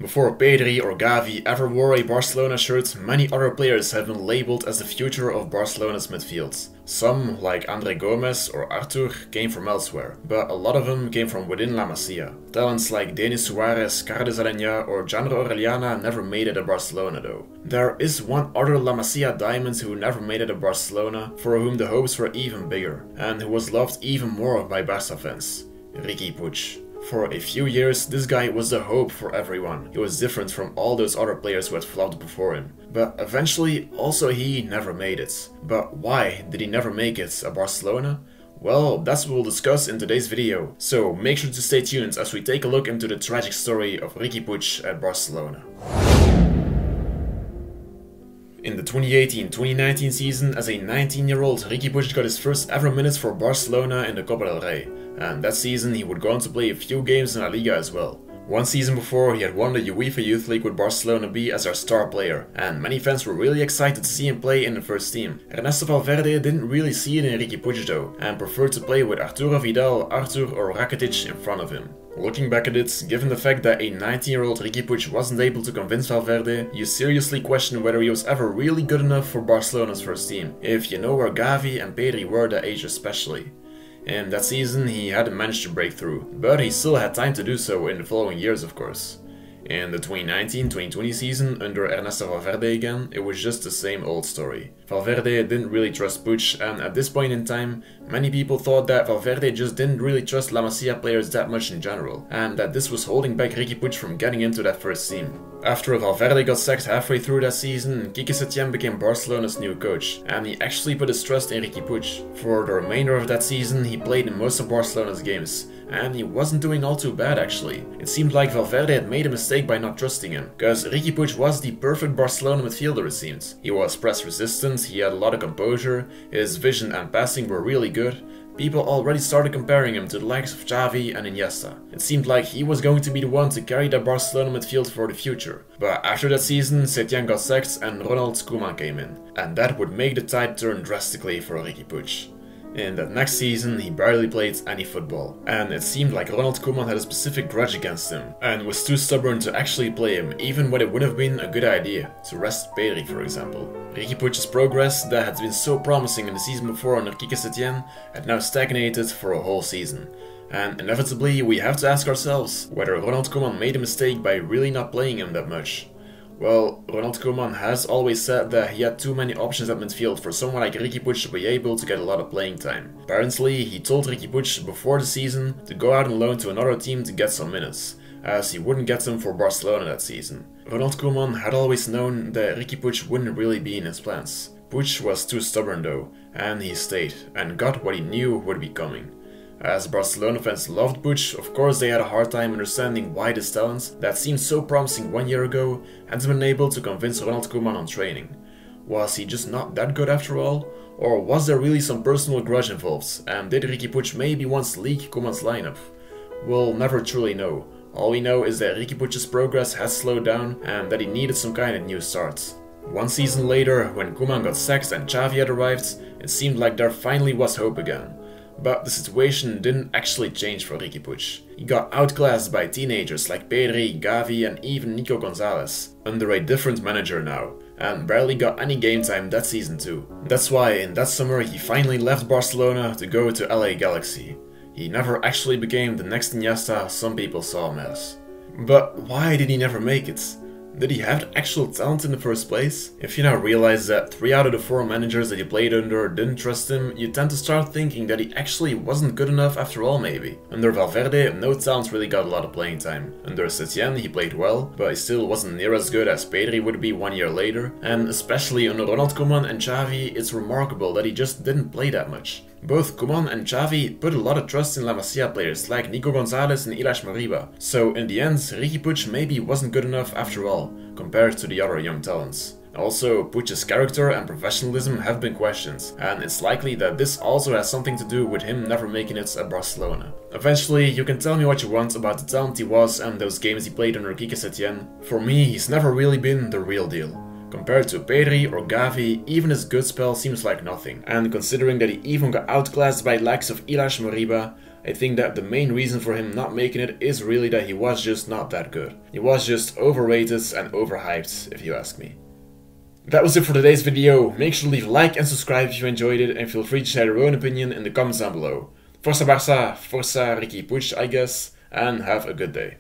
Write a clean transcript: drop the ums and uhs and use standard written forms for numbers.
Before Pedri or Gavi ever wore a Barcelona shirt, many other players have been labelled as the future of Barcelona's midfield. Some, like André Gomes or Artur, came from elsewhere, but a lot of them came from within La Masia. Talents like Denis Suarez, Carles Aranya or Jandro Orellana never made it at Barcelona though. There is one other La Masia diamond who never made it at Barcelona, for whom the hopes were even bigger, and who was loved even more by Barca fans: Riqui Puig. For a few years, this guy was the hope for everyone. He was different from all those other players who had flopped before him. But eventually, also he never made it. But why did he never make it at Barcelona? Well, that's what we'll discuss in today's video. So make sure to stay tuned as we take a look into the tragic story of Riqui Puig at Barcelona. In the 2018-2019 season, as a 19-year-old, Riqui Puig got his first ever minutes for Barcelona in the Copa del Rey, and that season he would go on to play a few games in La Liga as well. One season before, he had won the UEFA Youth League with Barcelona B as their star player, and many fans were really excited to see him play in the first team. Ernesto Valverde didn't really see it in Riqui Puig though, and preferred to play with Arturo Vidal, Artur or Rakitic in front of him. Looking back at it, given the fact that a 19-year-old Riqui Puig wasn't able to convince Valverde, you seriously question whether he was ever really good enough for Barcelona's first team, if you know where Gavi and Pedri were that age especially. In that season he hadn't managed to break through, but he still had time to do so in the following years of course. In the 2019-2020 season, under Ernesto Valverde again, it was just the same old story. Valverde didn't really trust Puig, and at this point in time, many people thought that Valverde just didn't really trust La Masia players that much in general, and that this was holding back Riqui Puig from getting into that first team. After Valverde got sacked halfway through that season, Quique Setién became Barcelona's new coach, and he actually put his trust in Riqui Puig. For the remainder of that season, he played in most of Barcelona's games, and he wasn't doing all too bad actually. It seemed like Valverde had made a mistake by not trusting him, cause Riqui Puig was the perfect Barcelona midfielder it seemed. He was press resistant, he had a lot of composure, his vision and passing were really good. People already started comparing him to the likes of Xavi and Iniesta. It seemed like he was going to be the one to carry that Barcelona midfield for the future. But after that season, Setién got sacked and Ronald Koeman came in, and that would make the tide turn drastically for Riqui Puig. In that next season, he barely played any football, and it seemed like Ronald Koeman had a specific grudge against him, and was too stubborn to actually play him, even when it would have been a good idea, to rest Pedri for example. Riqui Puig's progress, that had been so promising in the season before under Quique Setién, had now stagnated for a whole season. And inevitably, we have to ask ourselves whether Ronald Koeman made a mistake by really not playing him that much. Well, Ronald Koeman has always said that he had too many options at midfield for someone like Riqui Puig to be able to get a lot of playing time. Apparently, he told Riqui Puig before the season to go out on loan to another team to get some minutes, as he wouldn't get them for Barcelona that season. Ronald Koeman had always known that Riqui Puig wouldn't really be in his plans. Puig was too stubborn though, and he stayed, and got what he knew would be coming. As Barcelona fans loved Puig, of course they had a hard time understanding why this talent, that seemed so promising 1 year ago, hadn't been able to convince Ronald Koeman on training. Was he just not that good after all? Or was there really some personal grudge involved, and did Riqui Puig maybe once leak Koeman's lineup? We'll never truly know. All we know is that Riqui Puig's progress has slowed down, and that he needed some kind of new start. One season later, when Koeman got sacked and Xavi had arrived, it seemed like there finally was hope again. But the situation didn't actually change for Riqui Puig. He got outclassed by teenagers like Pedri, Gavi and even Nico Gonzalez, under a different manager now, and barely got any game time that season too. That's why in that summer he finally left Barcelona to go to LA Galaxy. He never actually became the next Iniesta some people saw him as. But why did he never make it? Did he have the actual talent in the first place? If you now realize that 3 out of the 4 managers that he played under didn't trust him, you tend to start thinking that he actually wasn't good enough after all maybe. Under Valverde, no talent really got a lot of playing time. Under Setién he played well, but he still wasn't near as good as Pedri would be 1 year later. And especially under Ronald Koeman and Xavi, it's remarkable that he just didn't play that much. Both Koeman and Xavi put a lot of trust in La Masia players like Nico Gonzalez and Ilaix Moriba, so in the end Riqui Puig maybe wasn't good enough after all, compared to the other young talents. Also, Puig's character and professionalism have been questioned, and it's likely that this also has something to do with him never making it at Barcelona. Eventually, you can tell me what you want about the talent he was and those games he played under Quique Setién. For me, he's never really been the real deal. Compared to Pedri or Gavi, even his good spell seems like nothing, and considering that he even got outclassed by the likes of Ilaix Moriba, I think that the main reason for him not making it is really that he was just not that good. He was just overrated and overhyped, if you ask me. That was it for today's video. Make sure to leave a like and subscribe if you enjoyed it, and feel free to share your own opinion in the comments down below. Força Barça, Força Riqui Puig, I guess, and have a good day.